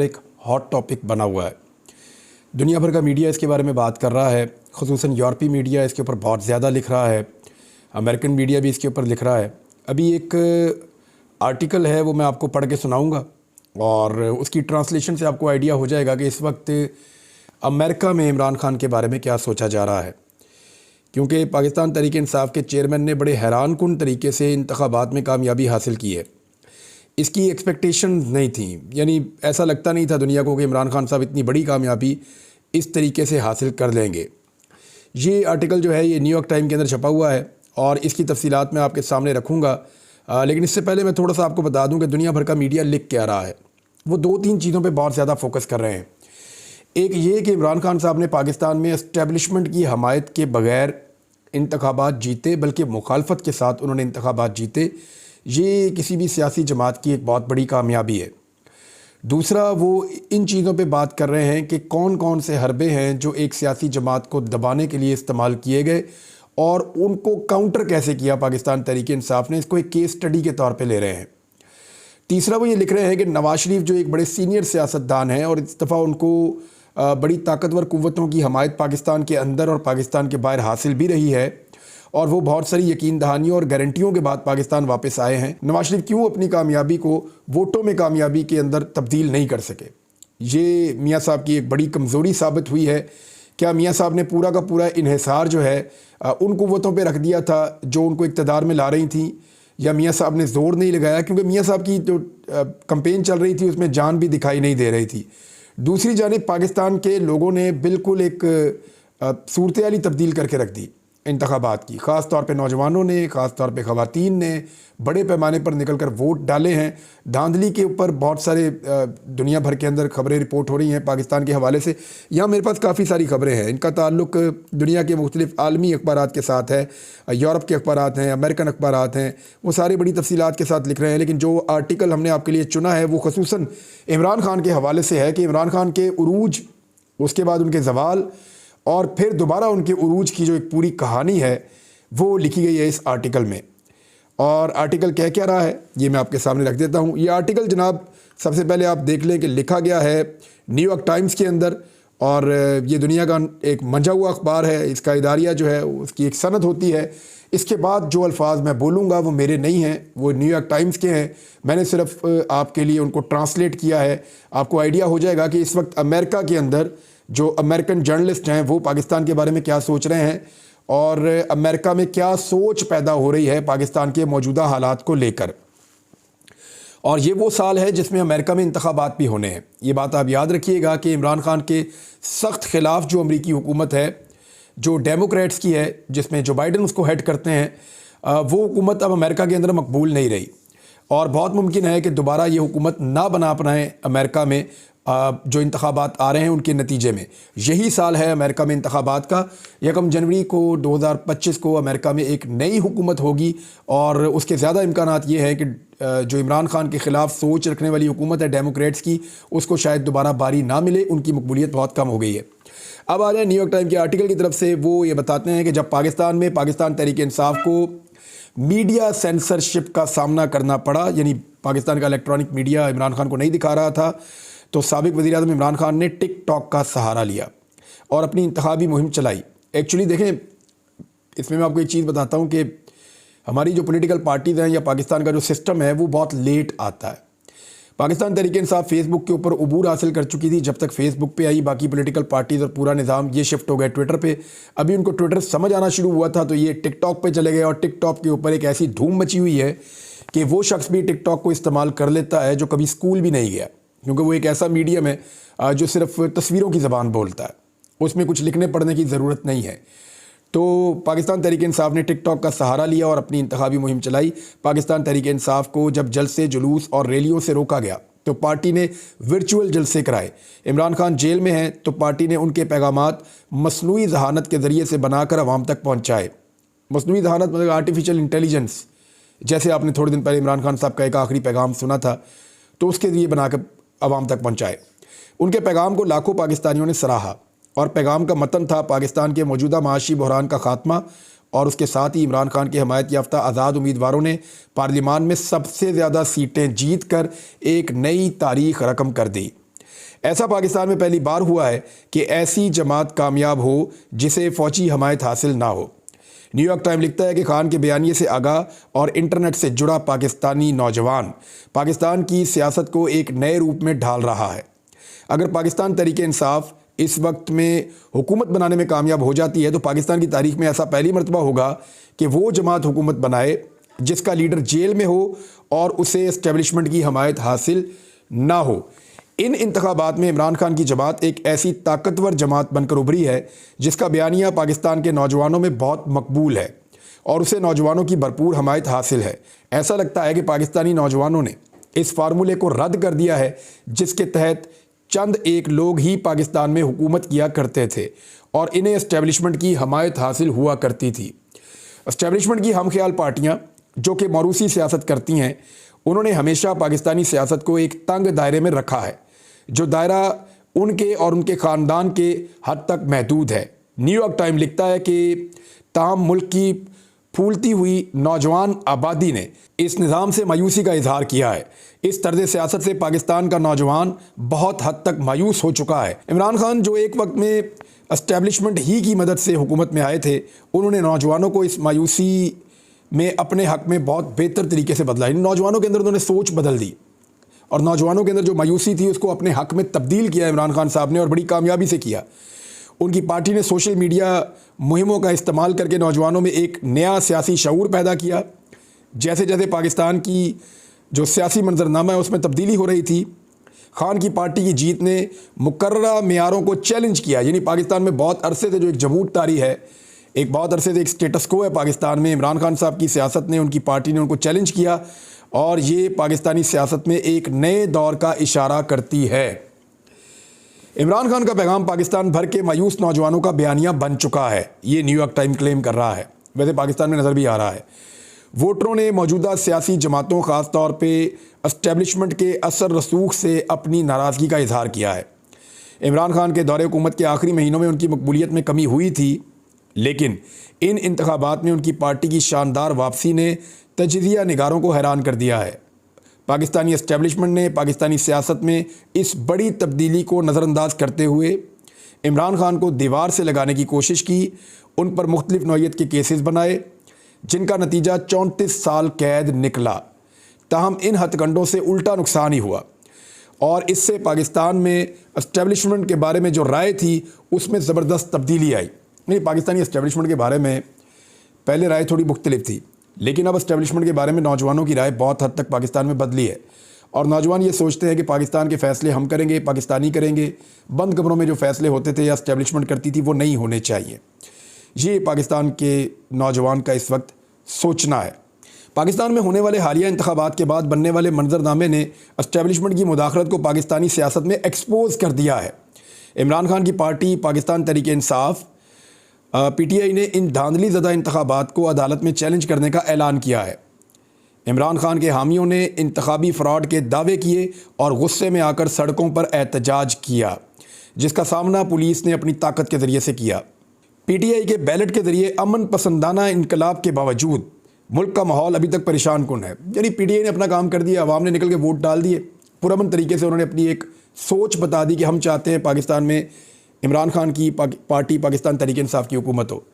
एक hot topic बना हुआ है। दुनिया भर का मीडिया इसके बारे में बात कर रहा है, ख़ुसूसन यूरोपीय मीडिया इसके ऊपर बहुत ज़्यादा लिख रहा है, अमेरिकन मीडिया भी इसके ऊपर लिख रहा है। अभी एक आर्टिकल है वो मैं आपको पढ़ के सुनाऊंगा और उसकी ट्रांसलेशन से आपको आइडिया हो जाएगा कि इस वक्त अमेरिका में इमरान खान के बारे में क्या सोचा जा रहा है। क्योंकि पाकिस्तान तहरीक इंसाफ के चेयरमैन ने बड़े हैरान कुन तरीके से इंतखाबात में कामयाबी हासिल की है। इसकी एक्सपेक्टेशन नहीं थी, यानी ऐसा लगता नहीं था दुनिया को कि इमरान खान साहब इतनी बड़ी कामयाबी इस तरीके से हासिल कर लेंगे। ये आर्टिकल जो है ये न्यूयॉर्क टाइम के अंदर छपा हुआ है और इसकी तफसीलात मैं आपके सामने रखूँगा। लेकिन इससे पहले मैं थोड़ा सा आपको बता दूं कि दुनिया भर का मीडिया लिख क्या रहा है। वो दो तीन चीज़ों पे बहुत ज़्यादा फोकस कर रहे हैं। एक ये कि इमरान खान साहब ने पाकिस्तान में इस्टेब्लिशमेंट की हमायत के बगैर इंतखाबात जीते, बल्कि मुखालफत के साथ उन्होंने इंतखाबात जीते। ये किसी भी सियासी जमात की एक बहुत बड़ी कामयाबी है। दूसरा, वो इन चीज़ों पे बात कर रहे हैं कि कौन कौन से हरबे हैं जो एक सियासी जमात को दबाने के लिए इस्तेमाल किए गए और उनको काउंटर कैसे किया पाकिस्तान तहरीक इंसाफ ने। इसको एक केस स्टडी के तौर पे ले रहे हैं। तीसरा, वो ये लिख रहे हैं कि नवाज शरीफ जो एक बड़े सीनियर सियासतदान हैं और इस दफ़ा उनको बड़ी ताकतवर कुव्वतों की हमायत पाकिस्तान के अंदर और पाकिस्तान के बाहर हासिल भी रही है और वो बहुत सारी यकीन दहानियों और गारंटियों के बाद पाकिस्तान वापस आए हैं। नवाज शरीफ क्यों अपनी कामयाबी को वोटों में कामयाबी के अंदर तब्दील नहीं कर सके, ये मियाँ साहब की एक बड़ी कमज़ोरी साबित हुई है। क्या मियाँ साहब ने पूरा का पूरा इन्हिसार जो है उन कुव्वतों पे रख दिया था जो उनको इक़्तिदार में ला रही थी, या मियाँ साहब ने ज़ोर नहीं लगाया? क्योंकि मियाँ साहब की जो कंपेन चल रही थी उसमें जान भी दिखाई नहीं दे रही थी। दूसरी जानिब पाकिस्तान के लोगों ने बिल्कुल एक सूरत हाल ही तब्दील करके रख दी इंतखाबात की। ख़ास तौर पे नौजवानों ने, ख़ास तौर पे ख़वातीन ने बड़े पैमाने पर निकल कर वोट डाले हैं। धांधली के ऊपर बहुत सारे दुनिया भर के अंदर खबरें रिपोर्ट हो रही हैं पाकिस्तान के हवाले से। यहाँ मेरे पास काफ़ी सारी खबरें हैं, इनका ताल्लुक दुनिया के मुख्तलिफ आलमी अखबारात के साथ है। यूरोप के अखबारात हैं, अमेरिकन अखबारात हैं, वो सारे बड़ी तफसीलात के साथ लिख रहे हैं। लेकिन जो आर्टिकल हमने आपके लिए चुना है वो खसूसन इमरान खान के हवाले से है कि इमरान खान के उरूज, उसके बाद उनके जवाल और फिर दोबारा उनके उरूज की जो एक पूरी कहानी है वो लिखी गई है इस आर्टिकल में। और आर्टिकल कह क्या रहा है ये मैं आपके सामने रख देता हूँ। ये आर्टिकल जनाब सबसे पहले आप देख लें कि लिखा गया है न्यूयॉर्क टाइम्स के अंदर, और ये दुनिया का एक मंझा हुआ अखबार है। इसका इदारिया जो है उसकी एक सनद होती है। इसके बाद जो अल्फाज मैं बोलूँगा वो मेरे नहीं हैं, वो न्यूयॉर्क टाइम्स के हैं। मैंने सिर्फ आपके लिए उनको ट्रांसलेट किया है। आपको आइडिया हो जाएगा कि इस वक्त अमेरिका के अंदर जो अमेरिकन जर्नलिस्ट हैं वो पाकिस्तान के बारे में क्या सोच रहे हैं और अमेरिका में क्या सोच पैदा हो रही है पाकिस्तान के मौजूदा हालात को लेकर। और ये वो साल है जिसमें अमेरिका में इंतखाबात भी होने हैं। ये बात आप याद रखिएगा कि इमरान खान के सख्त खिलाफ जो अमरीकी हुकूमत है, जो डेमोक्रेट्स की है, जिसमें जो बाइडन उसको हेड करते हैं, वो हुकूमत अब अमेरिका के अंदर मकबूल नहीं रही और बहुत मुमकिन है कि दोबारा ये हुकूमत ना बना पाएँ अमेरिका में। जो इंतखाबात आ रहे हैं उनके नतीजे में यही साल है अमेरिका में इंतखाबात का। 1 जनवरी को 2025 को अमेरिका में एक नई हुकूमत होगी और उसके ज़्यादा इम्कानात ये हैं कि जो इमरान खान के ख़िलाफ़ सोच रखने वाली हुकूमत है डेमोक्रेट्स की, उसको शायद दोबारा बारी ना मिले, उनकी मकबूलियत बहुत कम हो गई है। अब आ जाए न्यूयॉर्क टाइम के आर्टिकल की तरफ से। वो ये बताते हैं कि जब पाकिस्तान में पाकिस्तान तहरीक इंसाफ को मीडिया सेंसरशिप का सामना करना पड़ा, यानी पाकिस्तान का इलेक्ट्रॉनिक मीडिया इमरान खान को नहीं दिखा रहा था, तो साबिक वज़ीर आज़म इमरान खान ने टिकटॉक का सहारा लिया और अपनी इंतखाबी मुहिम चलाई। एक्चुअली देखें, इसमें मैं आपको एक चीज़ बताता हूँ कि हमारी जो पॉलिटिकल पार्टीज़ हैं या पाकिस्तान का जो सिस्टम है वो बहुत लेट आता है। पाकिस्तान तहरीक इंसाफ फेसबुक के ऊपर उबूर हासिल कर चुकी थी। जब तक फेसबुक पे आई बाकी पॉलिटिकल पार्टीज़ और पूरा निज़ाम ये शिफ्ट हो गया ट्विटर पे। अभी उनको ट्विटर समझ आना शुरू हुआ था तो ये टिकटॉक पे चले गए और टिकटॉक के ऊपर एक ऐसी धूम मची हुई है कि वो शख्स भी टिकटॉक को इस्तेमाल कर लेता है जो कभी स्कूल भी नहीं गया, क्योंकि वो एक ऐसा मीडियम है जो सिर्फ तस्वीरों की ज़बान बोलता है, उसमें कुछ लिखने पढ़ने की ज़रूरत नहीं है। तो पाकिस्तान तहरीक इंसाफ ने टिकटॉक का सहारा लिया और अपनी इंतखाबी मुहिम चलाई। पाकिस्तान तहरीक इंसाफ को जब जलसे, जुलूस और रैलियों से रोका गया तो पार्टी ने वर्चुअल जलसे कराए। इमरान खान जेल में हैं तो पार्टी ने उनके पैगामात मसनूई जहानत के ज़रिए से बनाकर अवाम तक पहुँचाए। मसनूई जहानत मतलब आर्टिफिशियल इंटेलिजेंस, जैसे आपने थोड़े दिन पहले इमरान खान साहब का एक आखिरी पैगाम सुना था, तो उसके ज़रिए बनाकर अवाम तक पहुँचाए। उनके पैगाम को लाखों पाकिस्तानियों ने सराहा और पैगाम का मतन था पाकिस्तान के मौजूदा माशी बहरान का खात्मा और उसके साथ ही इमरान खान के हमायत याफ्ता आज़ाद उम्मीदवारों ने पार्लियामान में सबसे ज़्यादा सीटें जीत कर एक नई तारीख रकम कर दी। ऐसा पाकिस्तान में पहली बार हुआ है कि ऐसी जमात कामयाब हो जिसे फौजी हमायत हासिल ना हो। न्यूयॉर्क टाइम लिखता है कि खान के बयानिए से आगाह और इंटरनेट से जुड़ा पाकिस्तानी नौजवान पाकिस्तान की सियासत को एक नए रूप में ढाल रहा है। अगर पाकिस्तान तहरीक इंसाफ इस वक्त में हुकूमत बनाने में कामयाब हो जाती है तो पाकिस्तान की तारीख में ऐसा पहली मरतबा होगा कि वो जमात हुकूमत बनाए जिसका लीडर जेल में हो और उसे एस्टेब्लिशमेंट की हमायत हासिल ना हो। इन इंतखाबात में इमरान खान की जमात एक ऐसी ताकतवर जमात बनकर उभरी है जिसका बयानिया पाकिस्तान के नौजवानों में बहुत मकबूल है और उसे नौजवानों की भरपूर हमायत हासिल है। ऐसा लगता है कि पाकिस्तानी नौजवानों ने इस फार्मूले को रद्द कर दिया है जिसके तहत चंद एक लोग ही पाकिस्तान में हुकूमत किया करते थे और इन्हें एस्टेब्लिशमेंट की हमायत हासिल हुआ करती थी। एस्टेब्लिशमेंट की हम ख्याल पार्टियां जो कि मौरूसी सियासत करती हैं, उन्होंने हमेशा पाकिस्तानी सियासत को एक तंग दायरे में रखा है, जो दायरा उनके और उनके ख़ानदान के हद तक महदूद है। न्यूयॉर्क टाइम लिखता है कि ताहम मुल्क की फूलती हुई नौजवान आबादी ने इस निज़ाम से मायूसी का इजहार किया है। इस तर्ज सियासत से पाकिस्तान का नौजवान बहुत हद तक मायूस हो चुका है। इमरान खान जो एक वक्त में एस्टेब्लिशमेंट ही की मदद से हुकूमत में आए थे, उन्होंने नौजवानों को इस मायूसी में अपने हक में बहुत बेहतर तरीके से बदला। इन नौजवानों के अंदर उन्होंने सोच बदल दी और नौजवानों के अंदर जो मायूसी थी उसको अपने हक में तब्दील किया इमरान खान साहब ने और बड़ी कामयाबी से किया। उनकी पार्टी ने सोशल मीडिया मुहिमों का इस्तेमाल करके नौजवानों में एक नया सियासी शऊर पैदा किया। जैसे जैसे पाकिस्तान की जो सियासी मंजरनामा है उसमें तब्दीली हो रही थी, खान की पार्टी की जीत ने मुकर्ररा मेयारों को चैलेंज किया। यानी पाकिस्तान में बहुत अरसे से जो एक जमूत तारी है, एक बहुत अरसे से एक स्टेटस को है पाकिस्तान में, इमरान खान साहब की सियासत ने, उनकी पार्टी ने उनको चैलेंज किया और ये पाकिस्तानी सियासत में एक नए दौर का इशारा करती है। इमरान खान का पैगाम पाकिस्तान भर के मायूस नौजवानों का बयानिया बन चुका है, ये न्यूयॉर्क टाइम क्लेम कर रहा है। वैसे पाकिस्तान में नज़र भी आ रहा है। वोटरों ने मौजूदा सियासी जमातों, ख़ास तौर पे एस्टेब्लिशमेंट के असर रसूख से अपनी नाराज़गी का इजहार किया है। इमरान खान के दौरे हुकूमत के आखिरी महीनों में उनकी मकबूलियत में कमी हुई थी, लेकिन इन इंतखाबात में उनकी पार्टी की शानदार वापसी ने तजज़िया निगारों को हैरान कर दिया है। पाकिस्तानी एस्टेब्लिशमेंट ने पाकिस्तानी सियासत में इस बड़ी तब्दीली को नज़रअंदाज करते हुए इमरान खान को दीवार से लगाने की कोशिश की, उन पर मुख्तलिफ नौइयत के केसेस बनाए जिनका नतीजा 34 साल कैद निकला। ताहम इन हथकंडों से उल्टा नुकसान ही हुआ और इससे पाकिस्तान में एस्टेब्लिशमेंट के बारे में जो राय थी उसमें ज़बरदस्त तब्दीली आई। नहीं, पाकिस्तानी एस्टेब्लिशमेंट के बारे में पहले राय थोड़ी मुख्तलिफ थी, लेकिन अब एस्टेब्लिशमेंट के बारे में नौजवानों की राय बहुत हद तक पाकिस्तान में बदली है और नौजवान ये सोचते हैं कि पाकिस्तान के फ़ैसले हम करेंगे, पाकिस्तानी करेंगे। बंद कमरों में जो फ़ैसले होते थे या एस्टेब्लिशमेंट करती थी वो नहीं होने चाहिए। ये पाकिस्तान के नौजवान का इस वक्त सोचना है। पाकिस्तान में होने वाले हालिया इंतखाबात के बाद बनने वाले मंजरनामे ने एस्टेब्लिशमेंट की मुदाखलत को पाकिस्तानी सियासत में एक्सपोज कर दिया है। इमरान खान की पार्टी पाकिस्तान तहरीक इंसाफ PTI ने इन धांधली ज़दा इंतखाबात को अदालत में चैलेंज करने का ऐलान किया है। इमरान खान के हामियों ने इंतखाबी फ्रॉड के दावे किए और गुस्से में आकर सड़कों पर एहतजाज किया, जिसका सामना पुलिस ने अपनी ताकत के ज़रिए से किया। PTI के बैलेट के ज़रिए अमन पसंदाना इनकलाब के बावजूद मुल्क का माहौल अभी तक परेशान कुन है। यानी PTI ने अपना काम कर दिया, आवाम ने निकल के वोट डाल दिए, पुरअमन तरीके से उन्होंने अपनी एक सोच बता दी कि हम चाहते हैं पाकिस्तान में इमरान खान की पार्टी पाकिस्तान तहरीक इंसाफ की हुकूमत हो।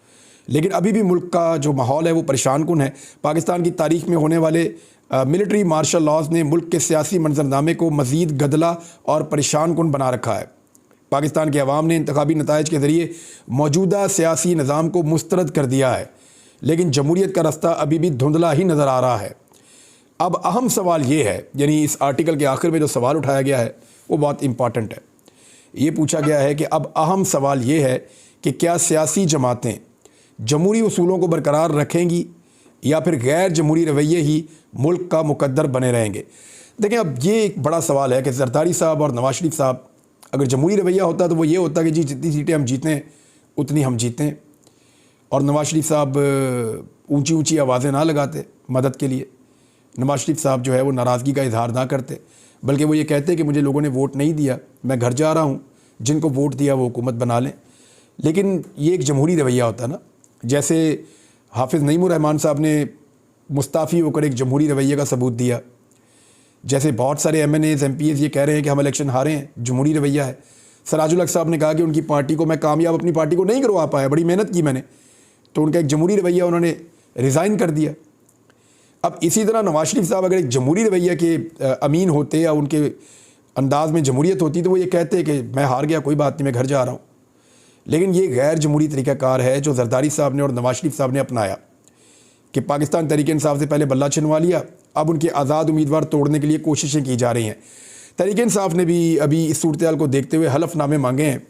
लेकिन अभी भी मुल्क का जो माहौल है वो परेशान कुन है। पाकिस्तान की तारीख में होने वाले मिलिट्री मार्शल लॉज ने मुल्क के सियासी मंजरनामे को मज़ीद गदला और परेशान कुन बना रखा है। पाकिस्तान के अवाम ने इंतखाबी नताइज के ज़रिए मौजूदा सियासी निज़ाम को मुस्तरद कर दिया है, लेकिन जमहूरियत का रास्ता अभी भी धुंधला ही नज़र आ रहा है। अब अहम सवाल ये है, यानी इस आर्टिकल के आखिर में जो सवाल उठाया गया है वो बहुत इंपॉर्टेंट है। ये पूछा गया है कि अब अहम सवाल ये है कि क्या सियासी जमातें जमहूरी उसूलों को बरकरार रखेंगी या फिर गैर जमहूरी रवैये ही मुल्क का मुकद्दर बने रहेंगे। देखें, अब ये एक बड़ा सवाल है कि जरदारी साहब और नवाज शरीफ साहब, अगर जमहूरी रवैया होता तो वो ये होता कि जी जितनी सीटें हम जीतें उतनी हम जीतें, और नवाज शरीफ साहब ऊंची ऊंची आवाज़ें ना लगाते मदद के लिए। नवाज शरीफ साहब जो है वो नाराज़गी का इजहार ना करते, बल्कि वो ये कहते कि मुझे लोगों ने वोट नहीं दिया, मैं घर जा रहा हूँ, जिनको वोट दिया वो हुकूमत बना लें। लेकिन ये एक जमहूरी रवैया होता है ना। जैसे हाफिज़ नईमुर रहमान साहब ने मुस्ताफ़ी होकर एक जमहूरी रवैये का सबूत दिया, जैसे बहुत सारे MNAs MPs ये कह रहे हैं कि हम इलेक्शन हारे हैं, जमहूरी रवैया है। सराजुल हक साहब ने कहा कि उनकी पार्टी को मैं कामयाब अपनी पार्टी को नहीं करवा पाया, बड़ी मेहनत की मैंने, तो उनका एक जमहूरी रवैया उन्होंने रिज़ाइन कर दिया। अब इसी तरह नवाज शरीफ साहब अगर एक जमहूरी रवैया के अमीन होते या उनके अंदाज में जमहूरियत होती तो वो ये कहते कि मैं हार गया, कोई बात नहीं, मैं घर जा रहा हूँ। लेकिन ये गैर जमहूरी तरीक़ाकार है जो जरदारी साहब ने और नवाज शरीफ साहब ने अपनाया कि पाकिस्तान तहरीक इंसाफ से पहले बल्ला छिनवा लिया, अब उनके आज़ाद उम्मीदवार तोड़ने के लिए कोशिशें की जा रही हैं। तहरीक इंसाफ ने भी अभी इस सूरत को देखते हुए हलफनामे मांगे हैं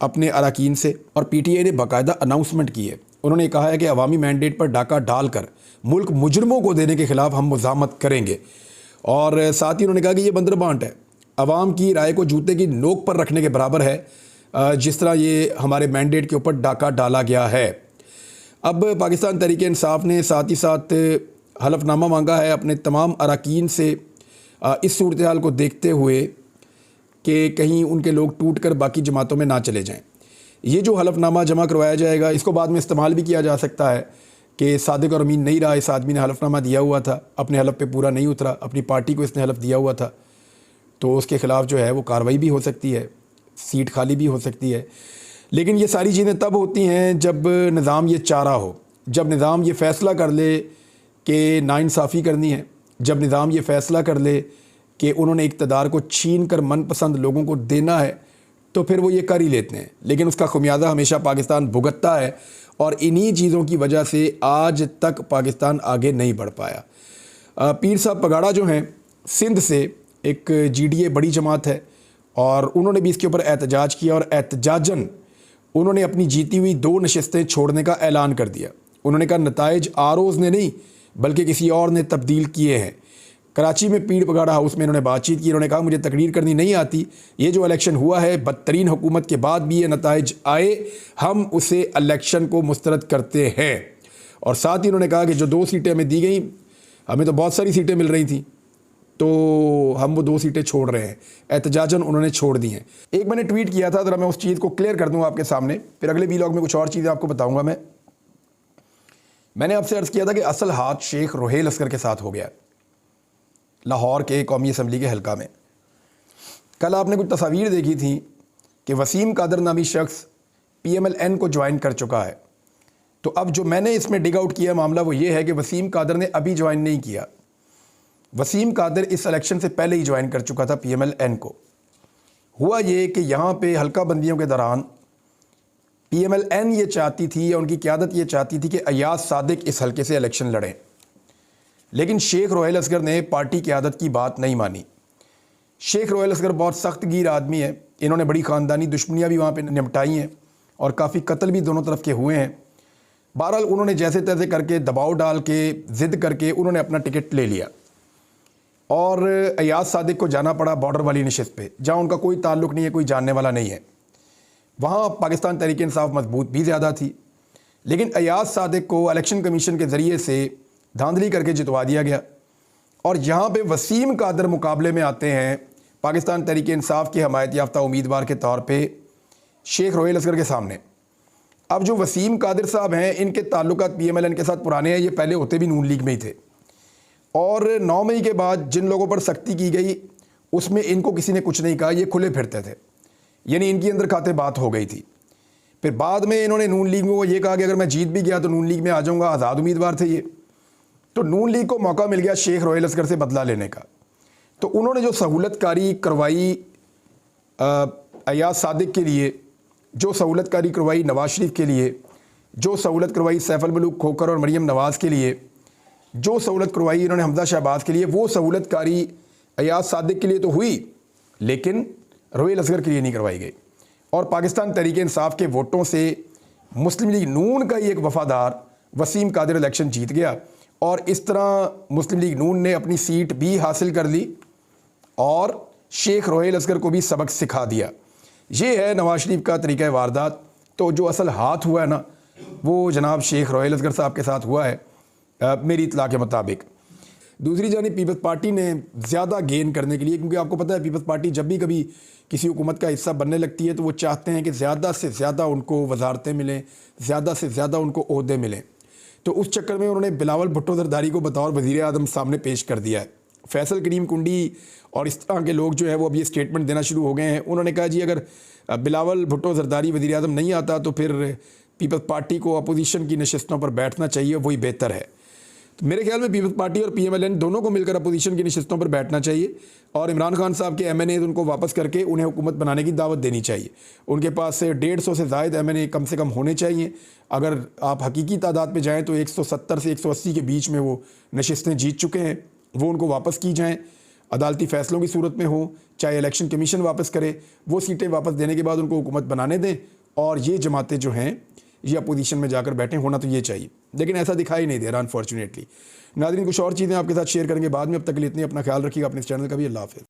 अपने अरकान से, और PTI ने बाकायदा अनाउंसमेंट की है। उन्होंने कहा है कि अवामी मैंडेट पर डाका डालकर मुल्क मुजरमों को देने के ख़िलाफ़ हम मुज़ाहमत करेंगे। और साथ ही उन्होंने कहा कि ये बंदरबांट है, अवाम की राय को जूते की नोक पर रखने के बराबर है जिस तरह ये हमारे मैंडेट के ऊपर डाका डाला गया है। अब पाकिस्तान तहरीक इंसाफ ने साथ ही साथ हलफनामा मांगा है अपने तमाम अरकान से इस सूरत हाल को देखते हुए कि कहीं उनके लोग टूट कर बाकी जमातों में ना चले जाएं। ये जो हलफनामा जमा करवाया जाएगा इसको बाद में इस्तेमाल भी किया जा सकता है कि सादिक और अमीन नहीं रहा, इस आदमी ने हलफनामा दिया हुआ था, अपने हलफ पे पूरा नहीं उतरा, अपनी पार्टी को इसने हलफ दिया हुआ था, तो उसके ख़िलाफ़ जो है वो कार्रवाई भी हो सकती है, सीट खाली भी हो सकती है। लेकिन ये सारी चीज़ें तब होती हैं जब निज़ाम ये चाह रहा हो, जब निज़ाम ये फ़ैसला कर ले कि नाइंसाफ़ी करनी है, जब निज़ाम ये फ़ैसला कर ले कि उन्होंने इक़्तिदार को छीन कर मनपसंद लोगों को देना है, तो फिर वो ये कर ही लेते हैं। लेकिन उसका ख़मियाज़ा हमेशा पाकिस्तान भुगतता है और इन्हीं चीज़ों की वजह से आज तक पाकिस्तान आगे नहीं बढ़ पाया। पीर साहब पगाड़ा जो हैं सिंध से एक GDA बड़ी जमात है और उन्होंने भी इसके ऊपर एहतजाज किया और एहतजाजन उन्होंने अपनी जीती हुई 2 नशस्तें छोड़ने का ऐलान कर दिया। उन्होंने कहा नताइज आरोज़ ने नहीं बल्कि किसी और ने तब्दील किए हैं। कराची में पीर पगाड़ा हाउस में इन्होंने बातचीत की। इन्होंने कहा मुझे तकरीर करनी नहीं आती, ये जो इलेक्शन हुआ है बदतरीन हुकूमत के बाद भी ये नताइज आए, हम उसे इलेक्शन को मुस्तरद करते हैं। और साथ ही उन्होंने कहा कि जो 2 सीटें हमें दी गई, हमें तो बहुत सारी सीटें मिल रही थी, तो हम वो 2 सीटें छोड़ रहे हैं। एहतजाजन उन्होंने छोड़ दी हैं। एक मैंने ट्वीट किया था, ज़रा मैं उस चीज़ को क्लियर कर दूँ आपके सामने, फिर अगले व्लॉग में कुछ और चीज़ें आपको बताऊँगा। मैंने आपसे अर्ज़ किया था कि असल हाथ शेख रोहेल असगर के साथ हो गया लाहौर के कौमी असम्बली के हल्का में। कल आपने कुछ तस्वीर देखी थी कि वसीम कादर नामी शख्स PMLN को ज्वाइन कर चुका है। तो अब जो मैंने इसमें डिग आउट किया मामला वो ये है कि वसीम कादर ने अभी ज्वाइन नहीं किया। वसीम कादर इस इलेक्शन से पहले ही ज्वाइन कर चुका था PMLN को। हुआ ये कि यहाँ पे हल्का बंदियों के दौरान PMLN ये चाहती थी या उनकी क़यादत ये चाहती थी कि अयाज सादिक इस हल्के से इलेक्शन लड़ें, लेकिन शेख रोहेल असगर ने पार्टी क़यादत की बात नहीं मानी। शेख रोहेल असगर बहुत सख्त गिर आदमी है, इन्होंने बड़ी ख़ानदानी दुश्मनियाँ भी वहाँ पे निपटाई हैं और काफ़ी कत्ल भी दोनों तरफ के हुए हैं। बहरहाल उन्होंने जैसे तैसे करके दबाव डाल के ज़िद करके उन्होंने अपना टिकट ले लिया और अयाज सादिक को जाना पड़ा बॉर्डर वाली नशिस्त पे, जहाँ उनका कोई ताल्लुक़ नहीं है, कोई जानने वाला नहीं है। वहाँ पाकिस्तान तहरीक इंसाफ मजबूत भी ज़्यादा थी, लेकिन अयाज सादिक को इलेक्शन कमीशन के ज़रिए से धांधली करके जितवा दिया गया। और यहाँ पे वसीम कादर मुकाबले में आते हैं पाकिस्तान तहरीक इंसाफ के हमायत याफ्ता उम्मीदवार के तौर पे शेख रोहेल असगर के सामने। अब जो वसीम कादर साहब हैं इनके ताल्लुकात PMLN के साथ पुराने हैं, ये पहले होते भी नून लीग में ही थे और 9 मई के बाद जिन लोगों पर सख्ती की गई उसमें इनको किसी ने कुछ नहीं कहा, ये खुले फिरते थे, यानी इनकी अंदर खाते बात हो गई थी। फिर बाद में इन्होंने नून लीग में ये कहा कि अगर मैं जीत भी गया तो नून लीग में आ जाऊँगा, आज़ाद उम्मीदवार थे ये। तो नून लीग को मौका मिल गया शेख रोहेल असगर से बदला लेने का। तो उन्होंने जो सहूलतकारी करवाई अयाज सादिक के लिए, जो सहूलतकारी करवाई नवाज शरीफ के लिए, जो सहूलत करवाई सैफ अल मलूक खोखर और मरीम नवाज़ के लिए, जो सहूलत करवाई इन्होंने हमजा शहबाज के लिए, वो सहूलतकारी अयाज सादिक के लिए तो हुई लेकिन रोहेल असगर के लिए नहीं करवाई गई। और पाकिस्तान तहरीक इंसाफ के वोटों से मुस्लिम लीग नून का ही एक वफ़ादार वसीम कादर इलेक्शन जीत गया और इस तरह मुस्लिम लीग नून ने अपनी सीट भी हासिल कर ली और शेख रोहेल असगर को भी सबक सिखा दिया। ये है नवाज शरीफ का तरीक़ा वारदात। तो जो असल हाथ हुआ है ना, वो जनाब शेख रोहेल असगर साहब के साथ हुआ है मेरी इत्तला के मुताबिक। दूसरी जानिब पीपल्स पार्टी ने ज़्यादा गेन करने के लिए, क्योंकि आपको पता है पीपल्स पार्टी जब भी कभी किसी हुकूमत का हिस्सा बनने लगती है तो वो चाहते हैं कि ज़्यादा से ज़्यादा उनको वजारतें मिलें, ज़्यादा से ज़्यादा उनको ओहदे मिलें। तो उस चक्कर में उन्होंने बिलावल भुट्टो जरदारी को बतौर वज़ीर आज़म सामने पेश कर दिया है फैसल करीम कुंडी और इस तरह के लोग जो है वो अब ये स्टेटमेंट देना शुरू हो गए हैं। उन्होंने कहा जी अगर बिलावल भुट्टो जरदारी वज़ीर आज़म नहीं आता तो फिर पीपल्स पार्टी को अपोजिशन की नशिस्तों पर बैठना चाहिए, वही बेहतर है। तो मेरे ख्याल में पीपल्स पार्टी और PMLN दोनों को मिलकर अपोजिशन की नशिस्तों पर बैठना चाहिए और इमरान खान साहब के MNA उनको वापस करके उन्हें हुकूमत बनाने की दावत देनी चाहिए। उनके पास से 150 से ज़ायद MNA कम से कम होने चाहिए। अगर आप हकीकी तादाद पे जाएँ तो 170 से 180 के बीच में वो नशिस्तें जीत चुके हैं, वो उनको वापस की जाएँ, अदालती फ़ैसलों की सूरत में हो, चाहे इलेक्शन कमीशन वापस करे, वो सीटें वापस देने के बाद उनको हुकूमत बनाने दें और ये जमातें जो हैं ये अपोजिशन में जाकर बैठें। होना तो ये चाहिए, लेकिन ऐसा दिखाई नहीं दे रहा अनफॉर्चुनेटली। नाज़रीन, कुछ और चीज़ें आपके साथ शेयर करेंगे बाद में। अब तक के लिए इतनी, अपना ख्याल रखिएगा, अपने इस चैनल का भी। अल्लाह हाफ़िज़।